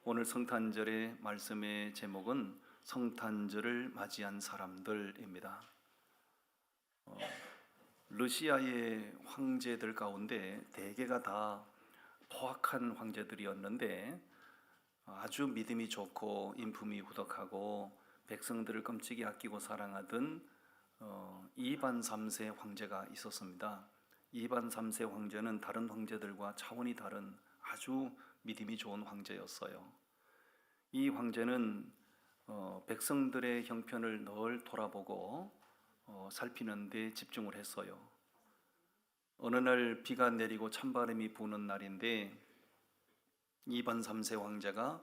오늘 성탄절의 말씀의 제목은 성탄절을 맞이한 사람들입니다. 러시아의 황제들 가운데 대개가 다 포악한 황제들이었는데 아주 믿음이 좋고 인품이 후덕하고 백성들을 끔찍이 아끼고 사랑하던 이반 3세 황제가 있었습니다. 이반 3세 황제는 다른 황제들과 차원이 다른 아주 믿음이 좋은 황제였어요. 이 황제는 백성들의 형편을 늘 돌아보고 살피는 데 집중을 했어요. 어느 날 비가 내리고 찬바람이 부는 날인데 이반 3세 황제가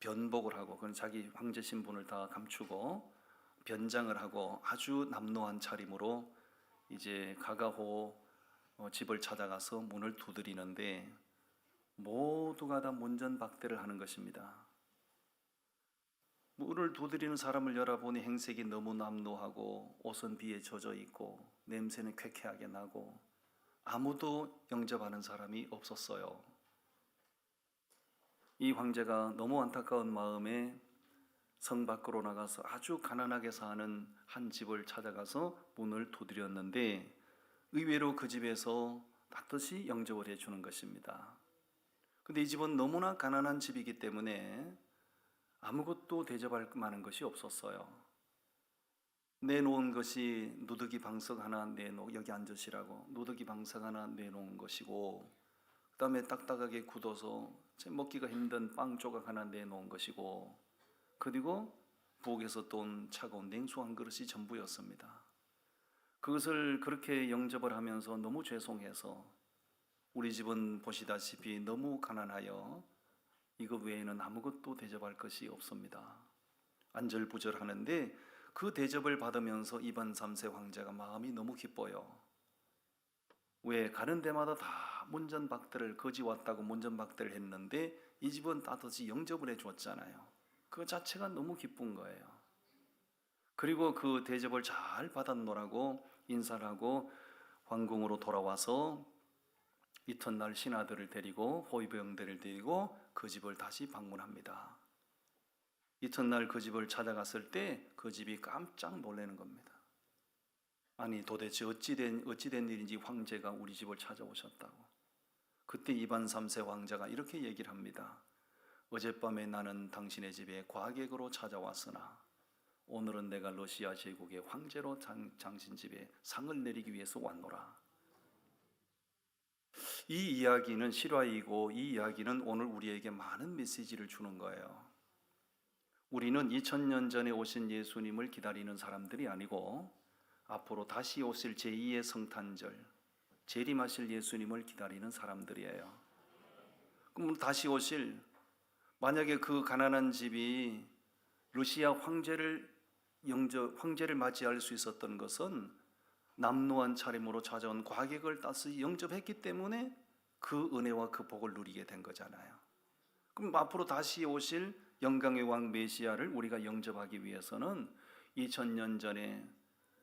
변복을 하고, 그건 자기 황제 신분을 다 감추고 변장을 하고 아주 남노한 차림으로 이제 가가호 집을 찾아가서 문을 두드리는데 모두가 다 문전박대를 하는 것입니다. 문을 두드리는 사람을 열어보니 행색이 너무 남노하고 옷은 비에 젖어 있고 냄새는 쾌쾌하게 나고 아무도 영접하는 사람이 없었어요. 이 황제가 너무 안타까운 마음에 성 밖으로 나가서 아주 가난하게 사는 한 집을 찾아가서 문을 두드렸는데 의외로 그 집에서 따뜻이 영접을 해주는 것입니다. 근데 이 집은 너무나 가난한 집이기 때문에 아무것도 대접할 만한 것이 없었어요. 내놓은 것이 누더기 방석 하나 여기 앉으시라고 누더기 방석 하나 내놓은 것이고, 그 다음에 딱딱하게 굳어서 먹기가 힘든 빵 조각 하나 내놓은 것이고, 그리고 부엌에서 또 온 차가운 냉수 한 그릇이 전부였습니다. 그것을 그렇게 영접을 하면서 너무 죄송해서, 우리 집은 보시다시피 너무 가난하여 이것 외에는 아무것도 대접할 것이 없습니다. 안절부절하는데 그 대접을 받으면서 이반 3세 황제가 마음이 너무 기뻐요. 왜? 가는 데마다 다 문전박대를, 거지 왔다고 문전박대를 했는데 이 집은 따뜻이 영접을 해주었잖아요. 그 자체가 너무 기쁜 거예요. 그리고 그 대접을 잘 받았노라고 인사를 하고 황궁으로 돌아와서 이튿날 신하들을 데리고 호위병들을 데리고 그 집을 다시 방문합니다. 이튿날 그 집을 찾아갔을 때 그 집이 깜짝 놀라는 겁니다. 아니 도대체 어찌된 일인지 황제가 우리 집을 찾아오셨다고. 그때 이반 3세 황제가 이렇게 얘기를 합니다. 어젯밤에 나는 당신의 집에 과객으로 찾아왔으나 오늘은 내가 러시아 제국의 황제로 당신 집에 상을 내리기 위해서 왔노라. 이 이야기는 실화이고 이 이야기는 오늘 우리에게 많은 메시지를 주는 거예요. 우리는 2000년 전에 오신 예수님을 기다리는 사람들이 아니고 앞으로 다시 오실 제2의 성탄절, 재림하실 예수님을 기다리는 사람들이에요. 그럼 다시 오실, 만약에 그 가난한 집이 러시아 황제를 맞이할 수 있었던 것은 남노한 차림으로 찾아온 과객을 따스히 영접했기 때문에 그 은혜와 그 복을 누리게 된 거잖아요. 그럼 앞으로 다시 오실 영광의 왕 메시아를 우리가 영접하기 위해서는 2000년 전에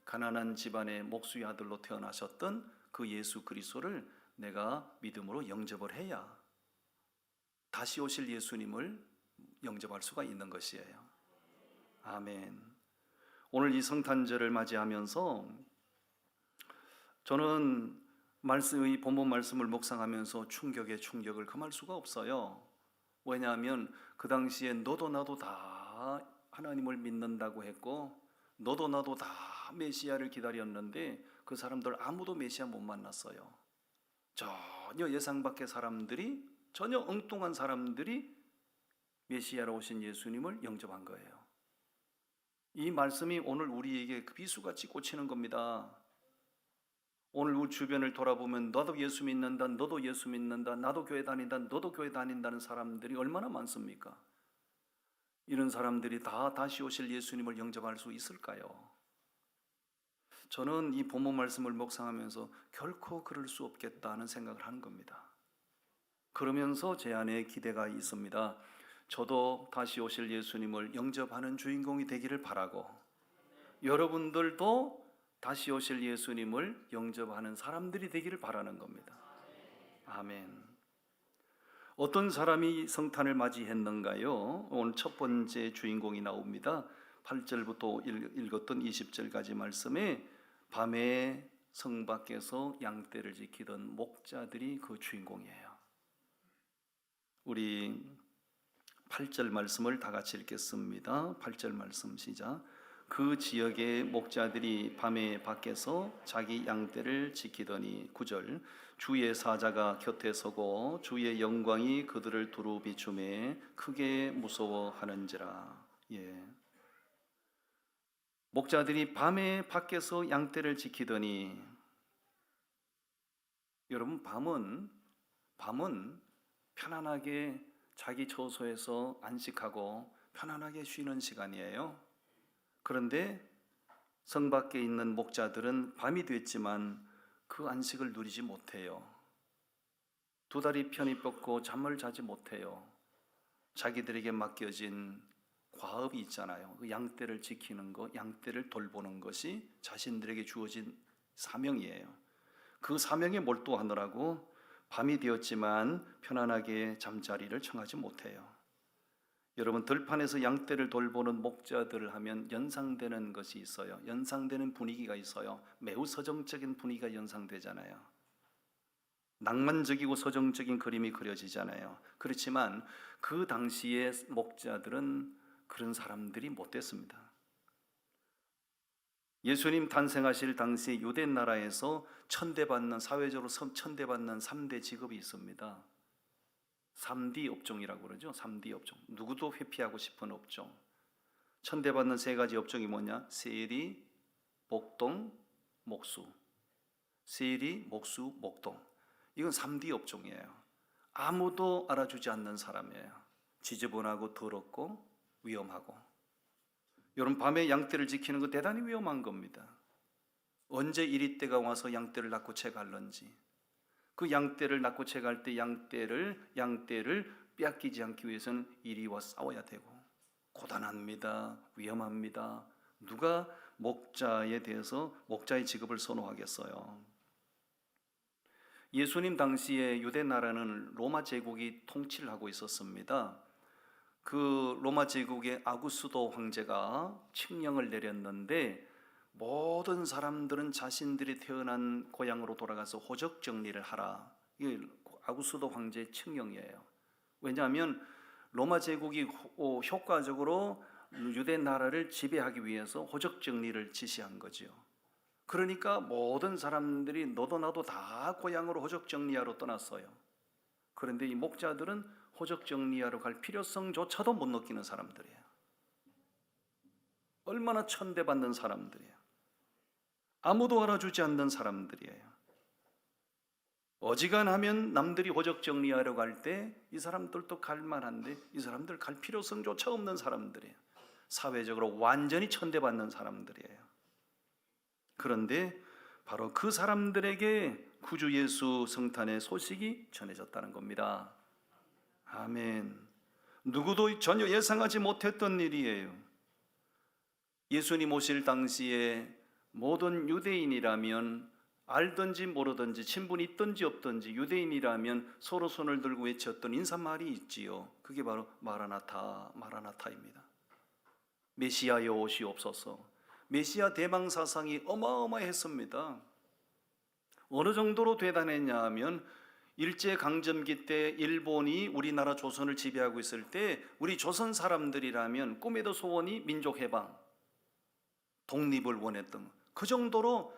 가난한 집안의 목수의 아들로 태어나셨던 그 예수 그리스도를 내가 믿음으로 영접을 해야 다시 오실 예수님을 영접할 수가 있는 것이에요. 아멘. 오늘 이 성탄절을 맞이하면서 저는 이 본문 말씀을 묵상하면서 충격을 금할 수가 없어요. 왜냐하면 그 당시에 너도 나도 다 하나님을 믿는다고 했고 너도 나도 다 메시아를 기다렸는데 그 사람들 아무도 메시아 못 만났어요. 전혀 예상 밖의 사람들이, 전혀 엉뚱한 사람들이 메시아로 오신 예수님을 영접한 거예요. 이 말씀이 오늘 우리에게 비수같이 꽂히는 겁니다. 오늘 우리 주변을 돌아보면 나도 예수 믿는다, 너도 예수 믿는다, 나도 교회 다닌다, 너도 교회 다닌다는 사람들이 얼마나 많습니까? 이런 사람들이 다 다시 오실 예수님을 영접할 수 있을까요? 저는 이 본문 말씀을 묵상하면서 결코 그럴 수 없겠다는 생각을 하는 겁니다. 그러면서 제 안에 기대가 있습니다. 저도 다시 오실 예수님을 영접하는 주인공이 되기를 바라고, 여러분들도 다시 오실 예수님을 영접하는 사람들이 되기를 바라는 겁니다. 아멘. 어떤 사람이 성탄을 맞이했는가요? 오늘 첫 번째 주인공이 나옵니다. 8절부터 읽었던 20절까지 말씀에 밤에 성 밖에서 양떼를 지키던 목자들이 그 주인공이에요. 우리 8절 말씀을 다 같이 읽겠습니다. 8절 말씀 시작. 그 지역의 목자들이 밤에 밖에서 자기 양떼를 지키더니 9절 주의 사자가 곁에 서고 주의 영광이 그들을 두루 비추매 크게 무서워하는지라. 예. 목자들이 밤에 밖에서 양떼를 지키더니, 여러분 밤은 편안하게 자기 처소에서 안식하고 편안하게 쉬는 시간이에요. 그런데 성 밖에 있는 목자들은 밤이 됐지만 그 안식을 누리지 못해요. 두 다리 편히 뻗고 잠을 자지 못해요. 자기들에게 맡겨진 과업이 있잖아요. 그 양떼를 지키는 것, 양떼를 돌보는 것이 자신들에게 주어진 사명이에요. 그 사명에 몰두하느라고 밤이 되었지만 편안하게 잠자리를 청하지 못해요. 여러분, 들판에서 양떼를 돌보는 목자들을 하면 연상되는 것이 있어요. 연상되는 분위기가 있어요. 매우 서정적인 분위기가 연상되잖아요. 낭만적이고 서정적인 그림이 그려지잖아요. 그렇지만 그 당시의 목자들은 그런 사람들이 못 됐습니다. 예수님 탄생하실 당시 유대 나라에서 사회적으로 천대받는 3대 직업이 있습니다. 3D 업종이라고 그러죠. 3D 업종. 누구도 회피하고 싶은 업종. 천대받는 3가지 업종이 뭐냐? 세리, 복동, 목수. 세리, 목수, 목동. 이건 3D 업종이에요. 아무도 알아주지 않는 사람이에요. 지저분하고 더럽고 위험하고. 여러분, 밤에 양떼를 지키는 거 대단히 위험한 겁니다. 언제 이리때가 와서 양떼를 낳고 채갈는지, 그 양떼를 낳고 채갈 때 양떼를 빼앗기지 않기 위해서는 이리와 싸워야 되고, 고단합니다. 위험합니다. 누가 목자에 대해서 목자의 직업을 선호하겠어요? 예수님 당시에 유대 나라는 로마 제국이 통치를 하고 있었습니다. 그 로마 제국의 아구스도 황제가 칙령을 내렸는데 모든 사람들은 자신들이 태어난 고향으로 돌아가서 호적 정리를 하라. 이게 아구스도 황제의 칙령이에요. 왜냐하면 로마 제국이 효과적으로 유대 나라를 지배하기 위해서 호적 정리를 지시한 거죠. 그러니까 모든 사람들이 너도 나도 다 고향으로 호적 정리하러 떠났어요. 그런데 이 목자들은 호적 정리하러 갈 필요성조차도 못 느끼는 사람들이에요. 얼마나 천대받는 사람들이에요. 아무도 알아주지 않는 사람들이에요. 어지간하면 남들이 호적 정리하러 갈 때 이 사람들도 갈 만한데 이 사람들 갈 필요성조차 없는 사람들이에요. 사회적으로 완전히 천대받는 사람들이에요. 그런데 바로 그 사람들에게 구주 예수 성탄의 소식이 전해졌다는 겁니다. 아멘. 누구도 전혀 예상하지 못했던 일이에요. 예수님 오실 당시에 모든 유대인이라면 알든지 모르든지 친분이 있든지 없든지 유대인이라면 서로 손을 들고 외쳤던 인사말이 있지요. 그게 바로 마라나타, 마라나타입니다. 메시아여 오시옵소서. 메시아 대망 사상이 어마어마했습니다. 어느 정도로 대단했냐 하면 일제강점기 때 일본이 우리나라 조선을 지배하고 있을 때 우리 조선 사람들이라면 꿈에도 소원이 민족해방, 독립을 원했던, 그 정도로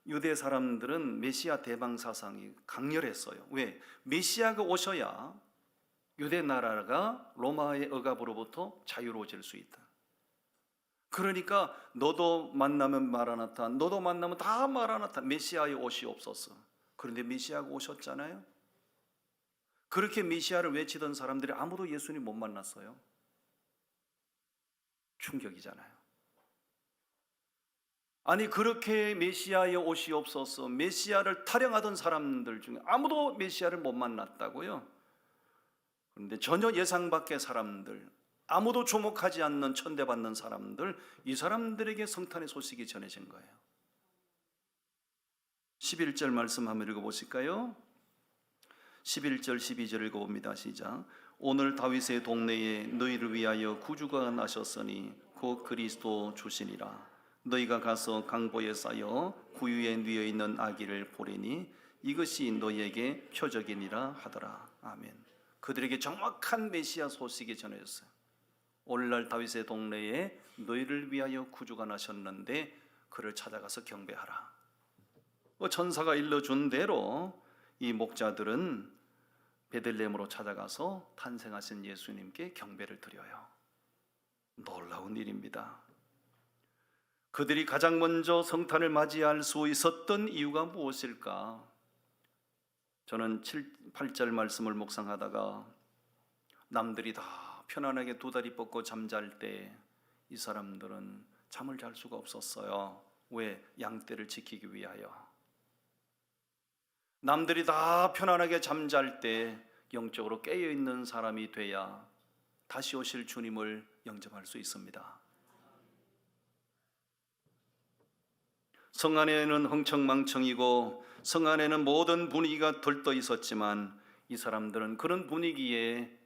유대 사람들은 메시아 대방 사상이 강렬했어요. 왜? 메시아가 오셔야 유대 나라가 로마의 억압으로부터 자유로워질 수 있다. 그러니까 너도 만나면 마라나타, 너도 만나면 다 마라나타, 메시아의 오시옵소서. 그런데 메시아가 오셨잖아요. 그렇게 메시아를 외치던 사람들이 아무도 예수님 못 만났어요. 충격이잖아요. 아니, 그렇게 메시아의 오시옵소서, 메시아를 타령하던 사람들 중에 아무도 메시아를 못 만났다고요. 그런데 전혀 예상 밖의 사람들, 아무도 주목하지 않는 천대받는 사람들, 이 사람들에게 성탄의 소식이 전해진 거예요. 11절 말씀 한번 읽어보실까요? 11절 12절 읽어봅니다. 시작. 오늘 다윗의 동네에 너희를 위하여 구주가 나셨으니 곧 그리스도 주시니라. 너희가 가서 강보에 쌓여 구유에 뉘어 있는 아기를 보리니 이것이 너희에게 표적이니라 하더라. 아멘. 그들에게 정확한 메시아 소식이 전해졌어요. 오늘날 다윗의 동네에 너희를 위하여 구주가 나셨는데 그를 찾아가서 경배하라. 천사가 일러준 대로 이 목자들은 베들레헴으로 찾아가서 탄생하신 예수님께 경배를 드려요. 놀라운 일입니다. 그들이 가장 먼저 성탄을 맞이할 수 있었던 이유가 무엇일까? 저는 8절 말씀을 묵상하다가 남들이 다 편안하게 두 다리 뻗고 잠잘 때 이 사람들은 잠을 잘 수가 없었어요. 왜? 양떼를 지키기 위하여. 남들이 다 편안하게 잠잘 때 영적으로 깨어있는 사람이 돼야 다시 오실 주님을 영접할 수 있습니다. 성 안에는 흥청망청이고 성 안에는 모든 분위기가 들떠 있었지만 이 사람들은 그런 분위기에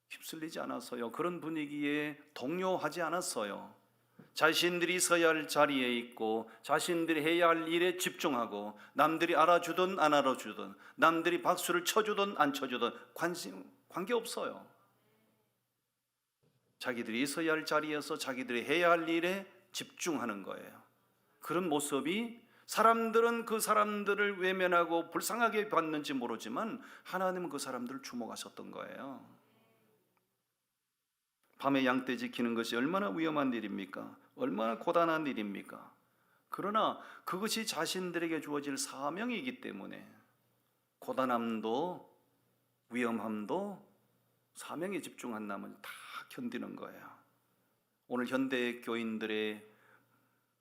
휩쓸리지 않았어요. 그런 분위기에 동요하지 않았어요. 자신들이 서야 할 자리에 있고 자신들이 해야 할 일에 집중하고 남들이 알아주든 안 알아주든 남들이 박수를 쳐주든 안 쳐주든 관계없어요. 자기들이 서야 할 자리에서 자기들이 해야 할 일에 집중하는 거예요. 그런 모습이 사람들은 그 사람들을 외면하고 불쌍하게 봤는지 모르지만 하나님은 그 사람들을 주목하셨던 거예요. 밤에 양떼 지키는 것이 얼마나 위험한 일입니까? 얼마나 고단한 일입니까? 그러나 그것이 자신들에게 주어질 사명이기 때문에 고단함도 위험함도 사명에 집중한다면 다 견디는 거예요. 오늘 현대 교인들의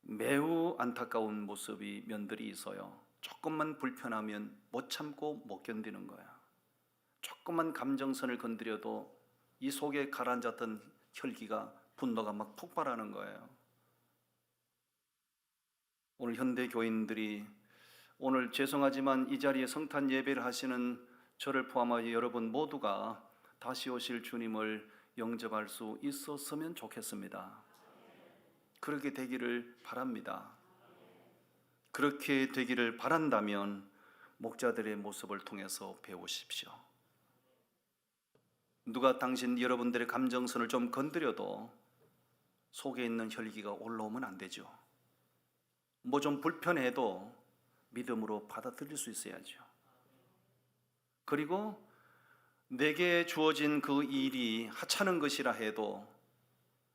매우 안타까운 모습이 면들이 있어요. 조금만 불편하면 못 참고 못 견디는 거야. 조금만 감정선을 건드려도 이 속에 가라앉았던 혈기가 분노가 막 폭발하는 거예요. 오늘 현대 교인들이 오늘 죄송하지만 이 자리에 성탄 예배를 하시는 저를 포함하여 여러분 모두가 다시 오실 주님을 영접할 수 있었으면 좋겠습니다. 그렇게 되기를 바랍니다. 그렇게 되기를 바란다면 목자들의 모습을 통해서 배우십시오. 누가 당신 여러분들의 감정선을 좀 건드려도 속에 있는 혈기가 올라오면 안 되죠. 뭐 좀 불편해도 믿음으로 받아들일 수 있어야죠. 그리고 내게 주어진 그 일이 하찮은 것이라 해도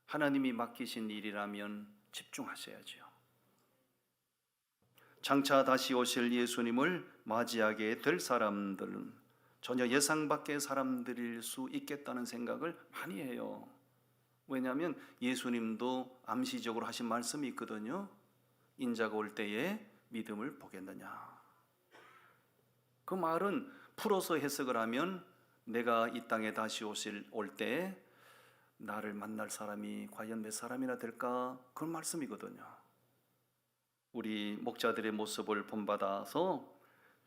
하나님이 맡기신 일이라면 집중하셔야죠. 장차 다시 오실 예수님을 맞이하게 될 사람들은 전혀 예상 밖의 사람들일 수 있겠다는 생각을 많이 해요. 왜냐하면 예수님도 암시적으로 하신 말씀이 있거든요. 인자가 올 때에 믿음을 보겠느냐. 그 말은 풀어서 해석을 하면 내가 이 땅에 다시 올 때에 나를 만날 사람이 과연 몇 사람이나 될까? 그런 말씀이거든요. 우리 목자들의 모습을 본받아서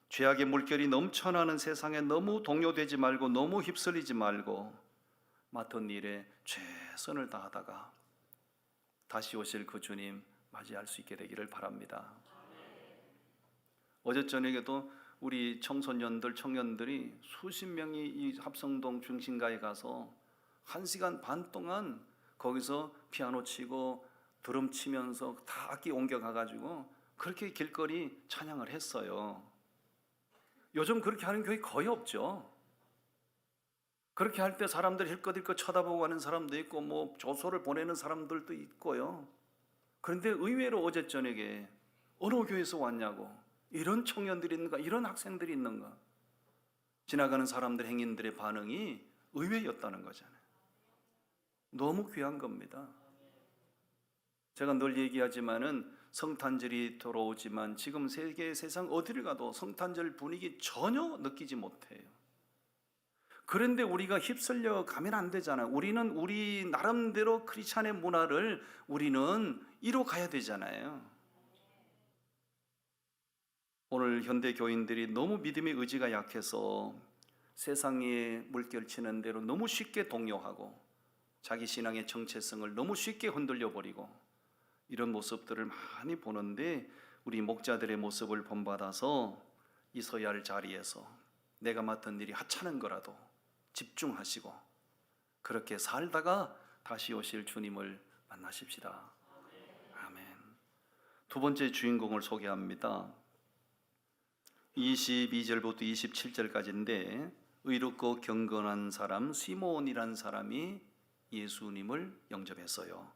죄악의 물결이 넘쳐나는 세상에 너무 동요되지 말고 너무 휩쓸리지 말고 맡은 일에 최선을 다하다가 다시 오실 그 주님 맞이할 수 있게 되기를 바랍니다. 어제 저녁에도 우리 청소년들, 청년들이 수십 명이 이 합성동 중심가에 가서 1시간 반 동안 거기서 피아노 치고 드럼 치면서 다 악기 옮겨가가지고 그렇게 길거리 찬양을 했어요. 요즘 그렇게 하는 교회 거의 없죠. 그렇게 할 때 사람들 힐끗힐끗 쳐다보고 하는 사람도 있고 뭐 조소를 보내는 사람들도 있고요. 그런데 의외로 어제 저녁에 어느 교회에서 왔냐고, 이런 청년들이 있는가, 이런 학생들이 있는가, 지나가는 사람들, 행인들의 반응이 의외였다는 거잖아요. 너무 귀한 겁니다. 제가 늘 얘기하지만은 성탄절이 돌아오지만 지금 세상 어디를 가도 성탄절 분위기 전혀 느끼지 못해요. 그런데 우리가 휩쓸려 가면 안 되잖아요. 우리는 우리 나름대로 크리스찬의 문화를 우리는 이뤄가야 되잖아요. 오늘 현대 교인들이 너무 믿음의 의지가 약해서 세상에 물결치는 대로 너무 쉽게 동요하고 자기 신앙의 정체성을 너무 쉽게 흔들려 버리고 이런 모습들을 많이 보는데, 우리 목자들의 모습을 본받아서 있어야 할 자리에서 내가 맡은 일이 하찮은 거라도 집중하시고 그렇게 살다가 다시 오실 주님을 만나십시다. 아멘. 두 번째 주인공을 소개합니다. 22절부터 27절까지인데, 의롭고 경건한 사람 시몬이라는 사람이 예수님을 영접했어요.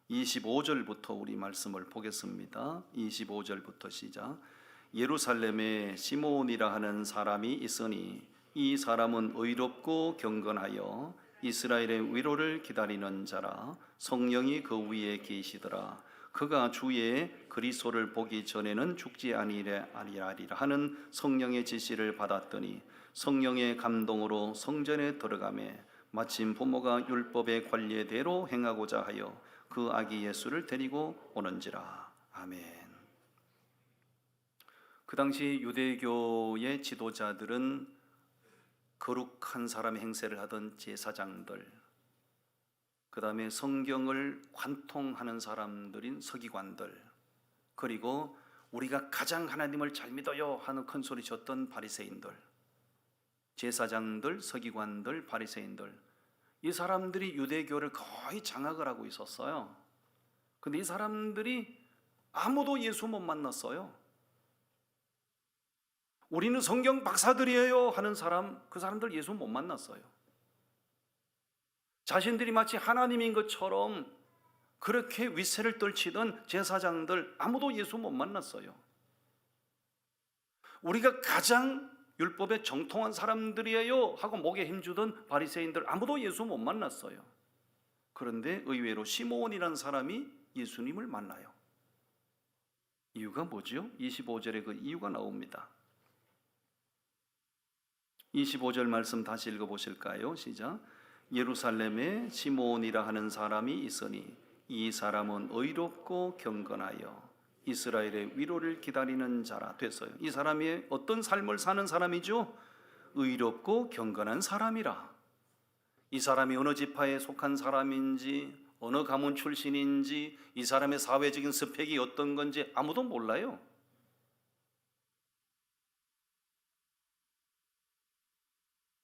25절부터 우리 말씀을 보겠습니다. 25절부터 시작. 예루살렘에 시몬이라 하는 사람이 있으니 이 사람은 의롭고 경건하여 이스라엘의 위로를 기다리는 자라. 성령이 그 위에 계시더라. 그가 주의 그리스도를 보기 전에는 죽지 아니하리라 하는 성령의 지시를 받았더니 성령의 감동으로 성전에 들어가매 마침 부모가 율법의 관례대로 행하고자 하여 그 아기 예수를 데리고 오는지라. 아멘. 그 당시 유대교의 지도자들은 거룩한 사람의 행세를 하던 제사장들, 그 다음에 성경을 관통하는 사람들인 서기관들, 그리고 우리가 가장 하나님을 잘 믿어요 하는 큰 소리 쳤던 바리새인들, 제사장들, 서기관들, 바리새인들, 이 사람들이 유대교를 거의 장악을 하고 있었어요. 근데 이 사람들이 아무도 예수 못 만났어요. 우리는 성경 박사들이에요 하는 사람, 그 사람들 예수 못 만났어요. 자신들이 마치 하나님인 것처럼 그렇게 위세를 떨치던 제사장들, 아무도 예수 못 만났어요. 우리가 가장 율법에 정통한 사람들이에요 하고 목에 힘주던 바리새인들, 아무도 예수 못 만났어요. 그런데 의외로 시몬이라는 사람이 예수님을 만나요. 이유가 뭐죠? 25절에 그 이유가 나옵니다. 25절 말씀 다시 읽어보실까요? 시작. 예루살렘에 시몬이라 하는 사람이 있으니 이 사람은 의롭고 경건하여 이스라엘의 위로를 기다리는 자라. 됐어요. 이 사람이 어떤 삶을 사는 사람이죠? 의롭고 경건한 사람이라. 이 사람이 어느 지파에 속한 사람인지, 어느 가문 출신인지, 이 사람의 사회적인 스펙이 어떤 건지 아무도 몰라요.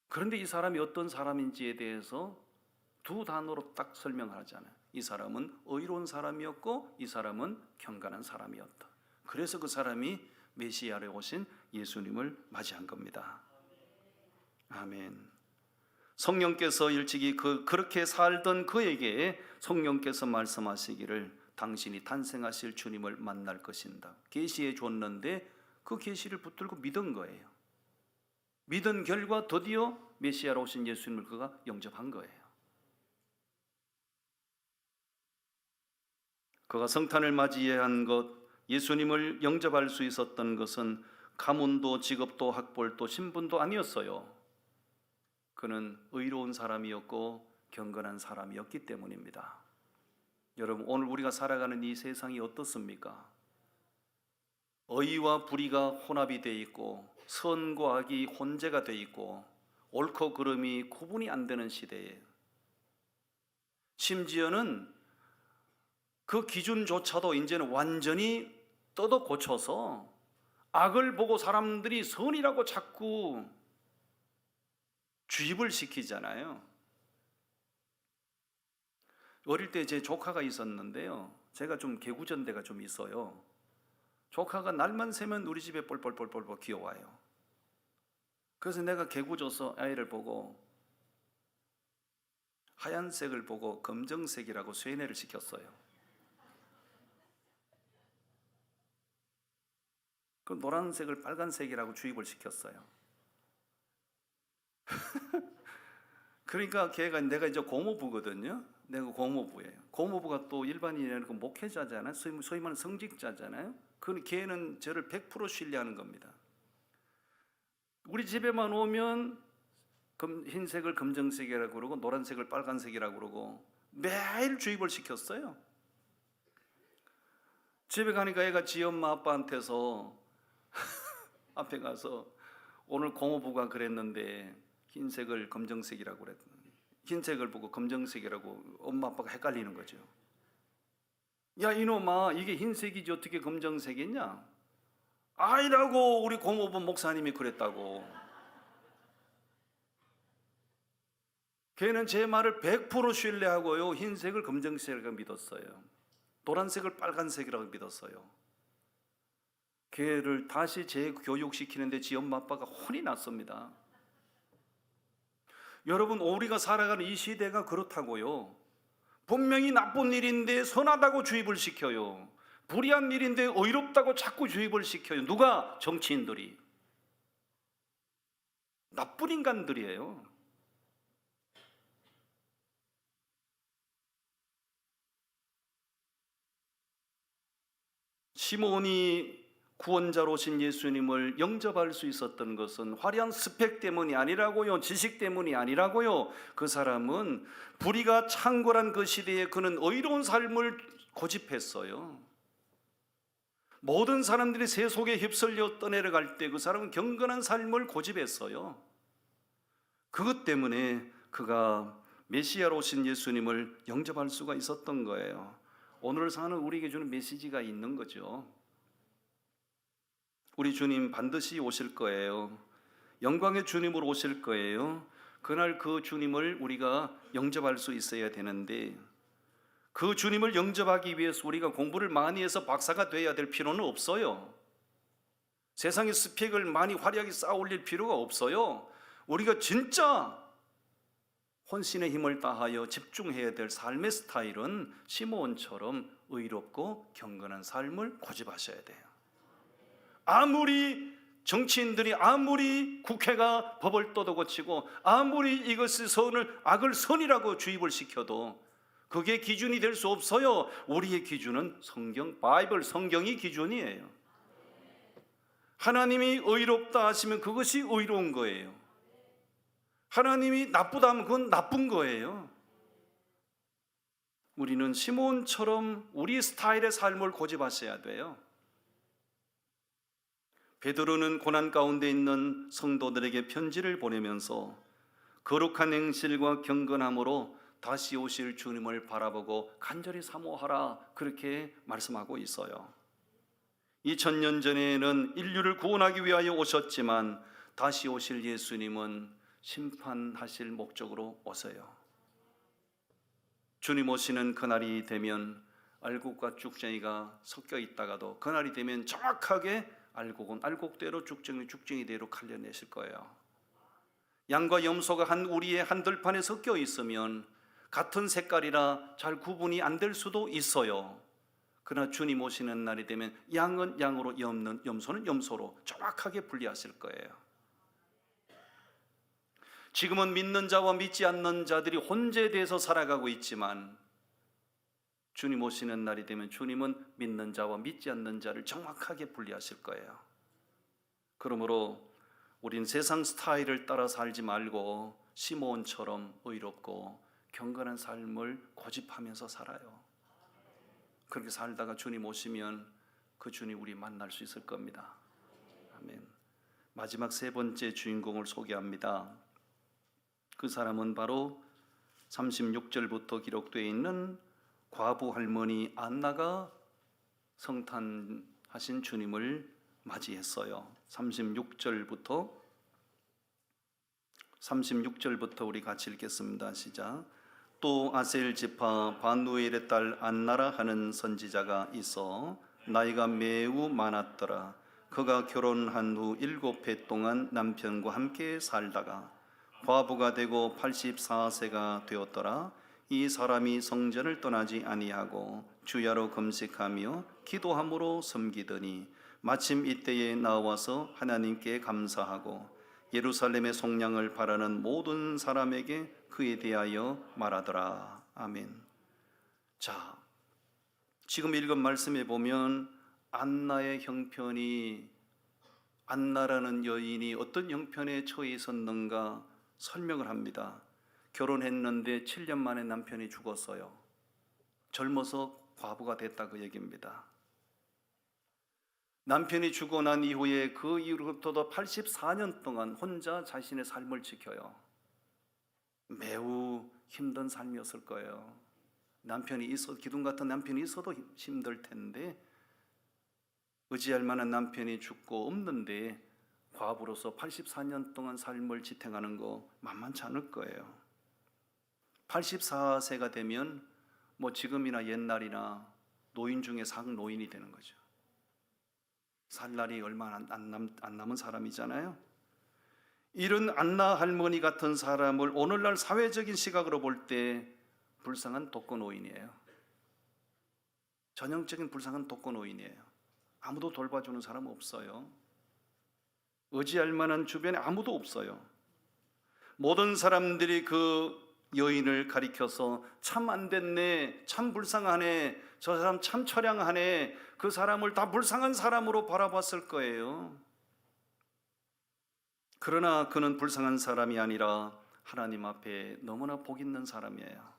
그런데 이 사람이 어떤 사람인지에 대해서 두 단어로 딱 설명하잖아요. 이 사람은 의로운 사람이었고 이 사람은 경건한 사람이었다. 그래서 그 사람이 메시아로 오신 예수님을 맞이한 겁니다. 아멘. 성령께서 일찍이 그렇게 살던 그에게 성령께서 말씀하시기를 당신이 탄생하실 주님을 만날 것인다. 계시해 줬는데 그 계시를 붙들고 믿은 거예요. 믿은 결과 드디어 메시아로 오신 예수님을 그가 영접한 거예요. 그가 성탄을 맞이한 것, 예수님을 영접할 수 있었던 것은 가문도 직업도 학벌도 신분도 아니었어요. 그는 의로운 사람이었고 경건한 사람이었기 때문입니다. 여러분, 오늘 우리가 살아가는 이 세상이 어떻습니까? 의와 불의가 혼합이 되어 있고 선과 악이 혼재가 되어 있고 옳고 그름이 구분이 안 되는 시대에, 심지어는 그 기준조차도 이제는 완전히 뜯어 고쳐서 악을 보고 사람들이 선이라고 자꾸 주입을 시키잖아요. 어릴 때 제 조카가 있었는데요, 제가 좀 개구전대가 좀 있어요. 조카가 날만 새면 우리 집에 뻘뻘뻘뻘 기어와요. 그래서 내가 개구져서 아이를 보고 하얀색을 보고 검정색이라고 쇠뇌를 시켰어요. 그 노란색을 빨간색이라고 주입을 시켰어요. 그러니까 걔가, 내가 이제 고모부거든요. 내가 고모부예요. 고모부가 또 일반인이 아니고 목회자잖아요. 소위 말하는 성직자잖아요. 그 걔는 저를 100% 신뢰하는 겁니다. 우리 집에만 오면 흰색을 검정색이라고 그러고 노란색을 빨간색이라고 그러고 매일 주입을 시켰어요. 집에 가니까 애가 지 엄마 아빠한테서 앞에 가서 오늘 고모부가 그랬는데 흰색을 검정색이라고 그랬. 흰색을 보고 검정색이라고 엄마 아빠가 헷갈리는 거죠. 야 이놈아, 이게 흰색이지 어떻게 검정색이냐? 아니라고, 우리 고모부 목사님이 그랬다고. 걔는 제 말을 100% 신뢰하고요, 흰색을 검정색이라고 믿었어요. 노란색을 빨간색이라고 믿었어요. 걔를 다시 재교육시키는데 지 엄마 아빠가 혼이 났습니다. 여러분, 우리가 살아가는 이 시대가 그렇다고요. 분명히 나쁜 일인데 선하다고 주입을 시켜요. 불의한 일인데 의롭다고 자꾸 주입을 시켜요. 누가? 정치인들이. 나쁜 인간들이에요. 시몬이 구원자로 오신 예수님을 영접할 수 있었던 것은 화려한 스펙 때문이 아니라고요, 지식 때문이 아니라고요. 그 사람은 불의가 창궐한 그 시대에 그는 의로운 삶을 고집했어요. 모든 사람들이 세속에 휩쓸려 떠내려갈 때 그 사람은 경건한 삶을 고집했어요. 그것 때문에 그가 메시아로 오신 예수님을 영접할 수가 있었던 거예요. 오늘 사는 우리에게 주는 메시지가 있는 거죠. 우리 주님 반드시 오실 거예요. 영광의 주님으로 오실 거예요. 그날 그 주님을 우리가 영접할 수 있어야 되는데, 그 주님을 영접하기 위해서 우리가 공부를 많이 해서 박사가 돼야 될 필요는 없어요. 세상의 스펙을 많이 화려하게 쌓아 올릴 필요가 없어요. 우리가 진짜 혼신의 힘을 다하여 집중해야 될 삶의 스타일은 시므온처럼 의롭고 경건한 삶을 고집하셔야 돼요. 아무리 정치인들이, 아무리 국회가 법을 떠도고치고, 아무리 이것을 악을 선이라고 주입을 시켜도 그게 기준이 될 수 없어요. 우리의 기준은 바이블, 성경이 기준이에요. 하나님이 의롭다 하시면 그것이 의로운 거예요. 하나님이 나쁘다 하면 그건 나쁜 거예요. 우리는 시몬처럼 우리 스타일의 삶을 고집하셔야 돼요. 베드로는 고난 가운데 있는 성도들에게 편지를 보내면서 거룩한 행실과 경건함으로 다시 오실 주님을 바라보고 간절히 사모하라, 그렇게 말씀하고 있어요. 2000년 전에는 인류를 구원하기 위하여 오셨지만 다시 오실 예수님은 심판하실 목적으로 오세요. 주님 오시는 그날이 되면 알곡과 쭉정이가 섞여 있다가도 그날이 되면 정확하게 알곡은 알곡대로, 쭉정이 쭉정이대로 갈려내실 거예요. 양과 염소가 한 우리의 한들판에 섞여 있으면 같은 색깔이라 잘 구분이 안 될 수도 있어요. 그러나 주님 오시는 날이 되면 양은 양으로, 염소는 염소로 정확하게 분리하실 거예요. 지금은 믿는 자와 믿지 않는 자들이 혼재돼서 살아가고 있지만 주님 오시는 날이 되면 주님은 믿는 자와 믿지 않는 자를 정확하게 분리하실 거예요. 그러므로 우린 세상 스타일을 따라 살지 말고 시므온처럼 의롭고 경건한 삶을 고집하면서 살아요. 그렇게 살다가 주님 오시면 그 주님 우리 만날 수 있을 겁니다. 아멘. 마지막 세 번째 주인공을 소개합니다. 그 사람은 바로 36절부터 기록되어 있는 과부 할머니 안나가 성탄하신 주님을 맞이했어요. 36절부터 우리 같이 읽겠습니다. 시작. 또 아셀 지파 바누엘의 딸 안나라 하는 선지자가 있어 나이가 매우 많았더라. 그가 결혼한 후 7해 동안 남편과 함께 살다가 과부가 되고 84세가 되었더라. 이 사람이 성전을 떠나지 아니하고 주야로 금식하며 기도함으로 섬기더니 마침 이때에 나와서 하나님께 감사하고 예루살렘의 속량을 바라는 모든 사람에게 그에 대하여 말하더라. 아멘. 자, 지금 읽은 말씀에 보면 안나의 형편이, 안나라는 여인이 어떤 형편에 처해 있었는가 설명을 합니다. 결혼했는데 7년 만에 남편이 죽었어요. 젊어서 과부가 됐다, 그 얘기입니다. 남편이 죽고 난 이후에 그 이후로부터도 84년 동안 혼자 자신의 삶을 지켜요. 매우 힘든 삶이었을 거예요. 기둥 같은 남편이 있어도 힘들 텐데, 의지할 만한 남편이 죽고 없는데 과부로서 84년 동안 삶을 지탱하는 거 만만치 않을 거예요. 84세가 되면 뭐 지금이나 옛날이나 노인 중에 상노인이 되는 거죠. 살 날이 얼마 안 남은 사람이잖아요. 이런 안나 할머니 같은 사람을 오늘날 사회적인 시각으로 볼 때 불쌍한 독거노인이에요. 전형적인 불쌍한 독거노인이에요. 아무도 돌봐주는 사람 없어요. 의지할 만한 주변에 아무도 없어요. 모든 사람들이 그 여인을 가리켜서 참 안 됐네, 참 불쌍하네, 저 사람 참 처량하네, 그 사람을 다 불쌍한 사람으로 바라봤을 거예요. 그러나 그는 불쌍한 사람이 아니라 하나님 앞에 너무나 복 있는 사람이에요.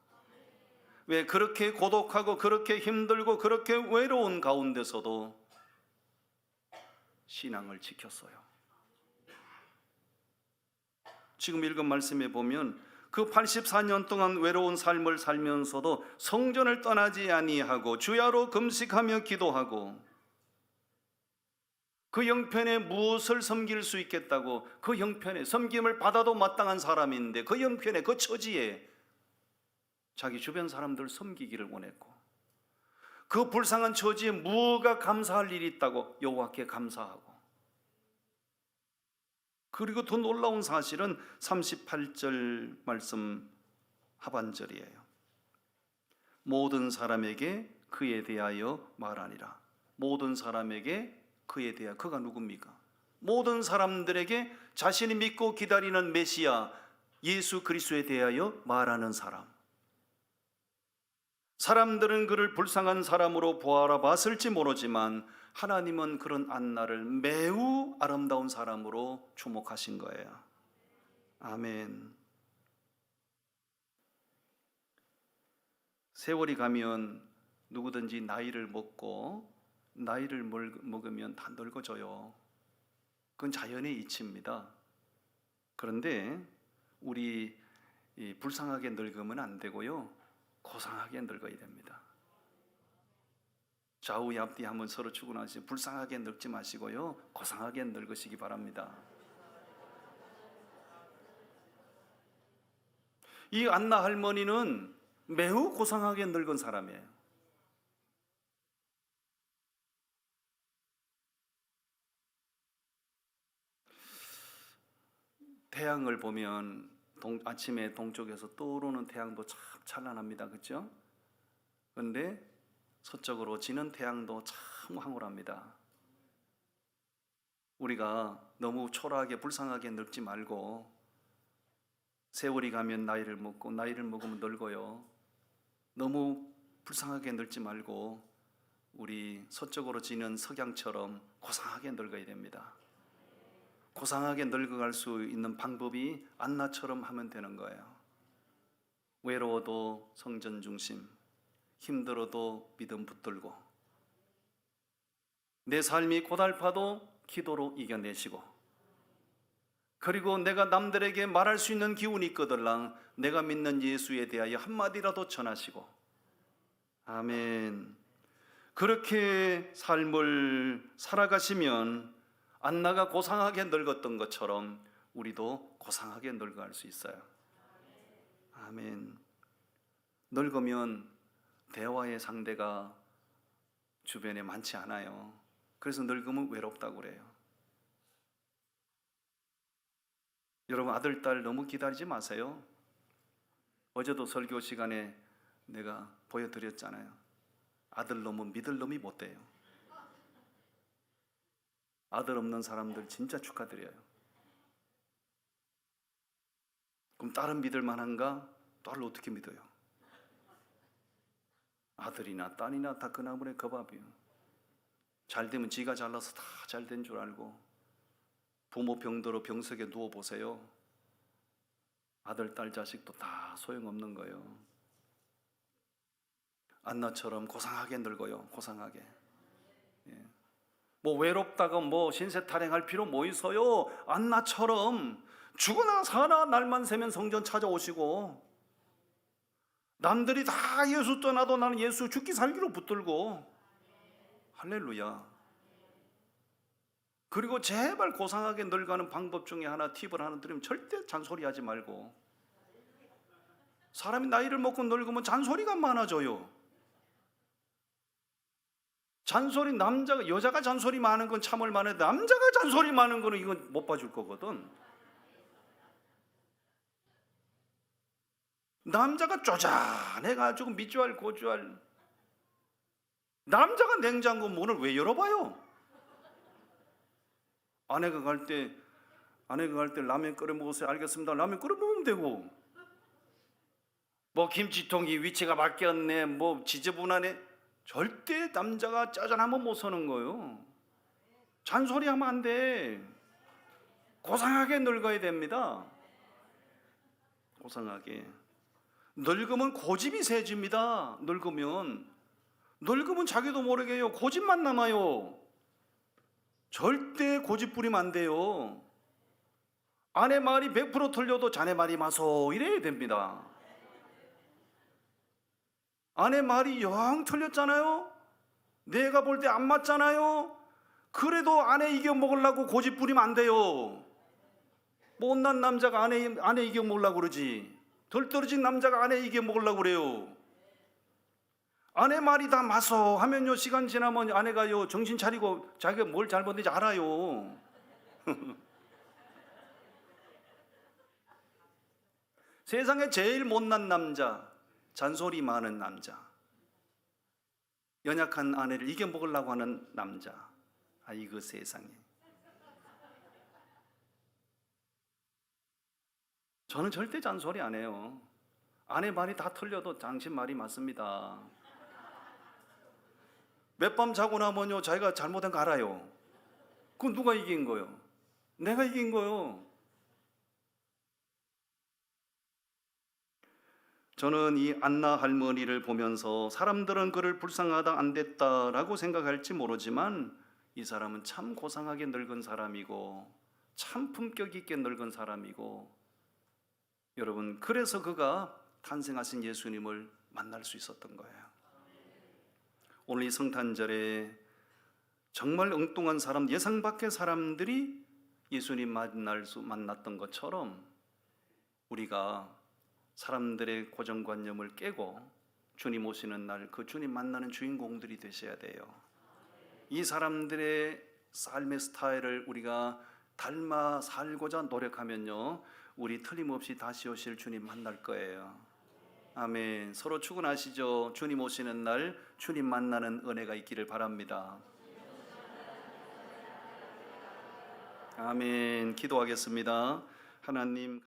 왜 그렇게 고독하고 그렇게 힘들고 그렇게 외로운 가운데서도 신앙을 지켰어요. 지금 읽은 말씀에 보면 그 84년 동안 외로운 삶을 살면서도 성전을 떠나지 아니하고 주야로 금식하며 기도하고 그 형편에 무엇을 섬길 수 있겠다고, 그 형편에 섬김을 받아도 마땅한 사람인데 그 형편에 그 처지에 자기 주변 사람들 섬기기를 원했고, 그 불쌍한 처지에 무엇가 감사할 일이 있다고 여호와께 감사하고, 그리고 더 놀라운 사실은 38절 말씀 하반절이에요. 모든 사람에게 그에 대하여 말하니라. 모든 사람에게 그에 대하여, 그가 누굽니까? 모든 사람들에게 자신이 믿고 기다리는 메시아 예수 그리스도에 대하여 말하는 사람. 사람들은 그를 불쌍한 사람으로 보아봤을지 모르지만 하나님은 그런 안나를 매우 아름다운 사람으로 주목하신 거예요. 아멘. 세월이 가면 누구든지 나이를 먹고 나이를 먹으면 다 늙어져요. 그건 자연의 이치입니다. 그런데 우리 불쌍하게 늙으면 안 되고요, 고상하게 늙어야 됩니다. 좌우 앞뒤 한번 서로 추gun하시고 불쌍하게 늙지 마시고요, 고상하게 늙으시기 바랍니다. 이 안나 할머니는 매우 고상하게 늙은 사람이에요. 태양을 보면 아침에 동쪽에서 떠오르는 태양도 참 찬란합니다. 그렇죠? 그런데 서쪽으로 지는 태양도 참 황홀합니다. 우리가 너무 초라하게 불쌍하게 늙지 말고, 세월이 가면 나이를 먹고 나이를 먹으면 늙어요. 너무 불쌍하게 늙지 말고 우리 서쪽으로 지는 석양처럼 고상하게 늙어야 됩니다. 고상하게 늙어갈 수 있는 방법이 안나처럼 하면 되는 거예요. 외로워도 성전 중심, 힘들어도 믿음 붙들고, 내 삶이 고달파도 기도로 이겨내시고, 그리고 내가 남들에게 말할 수 있는 기운이 있거들랑 내가 믿는 예수에 대하여 한마디라도 전하시고, 아멘. 그렇게 삶을 살아가시면 안나가 고상하게 늙었던 것처럼 우리도 고상하게 늙어갈 수 있어요. 아멘. 늙으면 대화의 상대가 주변에 많지 않아요. 그래서 늙으면 외롭다고 그래요. 여러분, 아들, 딸 너무 기다리지 마세요. 어제도 설교 시간에 내가 보여드렸잖아요. 아들 놈은 믿을 놈이 못 돼요. 아들 없는 사람들 진짜 축하드려요. 그럼 딸은 믿을 만한가? 딸을 어떻게 믿어요? 아들이나 딸이나 다 그 나물의 그 밥이에요. 잘 되면 지가 잘나서 다 잘 된 줄 알고, 부모 병들어 병석에 누워보세요. 아들, 딸, 자식도 다 소용없는 거예요. 안나처럼 고상하게 늙어요. 고상하게. 예. 뭐 외롭다가 뭐 신세 타령할 필요 뭐 있어요? 안나처럼 죽으나 사나 날만 새면 성전 찾아오시고, 남들이 다 예수 떠나도 나는 예수 죽기 살기로 붙들고. 할렐루야. 그리고 제발 고상하게 늙어가는 방법 중에 하나, 팁을 하나 드리면, 절대 잔소리하지 말고. 사람이 나이를 먹고 늙으면 잔소리가 많아져요. 잔소리, 남자가, 여자가 잔소리 많은 건 참을 만해도 남자가 잔소리 많은 거는 이건 못 봐줄 거거든. 남자가 쪼잔해가지고 밑주알 고주알, 남자가 냉장고 문을 왜 열어봐요? 아내가 갈 때 라면 끓여 먹으세요. 알겠습니다. 라면 끓여 먹으면 되고, 뭐 김치통이 위치가 바뀌었네, 뭐 지저분하네, 절대 남자가 짜잔하면 못 서는 거예요. 잔소리하면 안 돼. 고상하게 늙어야 됩니다. 고상하게. 늙으면 고집이 세집니다. 늙으면 자기도 모르게요, 고집만 남아요. 절대 고집 부리면 안 돼요. 아내 말이 100% 틀려도 자네 말이 맞소 이래야 됩니다. 아내 말이 영 틀렸잖아요. 내가 볼 때 안 맞잖아요. 그래도 아내 이겨 먹으려고 고집 부리면 안 돼요. 못난 남자가 아내 이겨 먹으려고 그러지, 덜 떨어진 남자가 아내 이겨 먹으려고 그래요. 아내 말이 다 맞소 하면요, 시간 지나면 아내가요 정신 차리고 자기가 뭘 잘못했는지 알아요. 세상에 제일 못난 남자, 잔소리 많은 남자, 연약한 아내를 이겨 먹으려고 하는 남자. 아이고 세상에. 저는 절대 잔소리 안 해요. 아내 말이 다 틀려도 당신 말이 맞습니다. 몇 밤 자고 나면요, 자기가 잘못한 거 알아요. 그건 누가 이긴 거요? 내가 이긴 거요. 저는 이 안나 할머니를 보면서 사람들은 그를 불쌍하다, 안 됐다라고 생각할지 모르지만, 이 사람은 참 고상하게 늙은 사람이고 참 품격 있게 늙은 사람이고, 여러분, 그래서 그가 탄생하신 예수님을 만날 수 있었던 거예요. 오늘 이 성탄절에 정말 엉뚱한 사람, 예상 밖의 사람들이 예수님 만났던 것처럼 우리가 사람들의 고정관념을 깨고 주님 오시는 날 그 주님 만나는 주인공들이 되셔야 돼요. 이 사람들의 삶의 스타일을 우리가 닮아 살고자 노력하면요, 우리 틀림없이 다시 오실 주님 만날 거예요. 아멘. 서로 축원하시죠. 주님 오시는 날 주님 만나는 은혜가 있기를 바랍니다. 아멘. 기도하겠습니다. 하나님,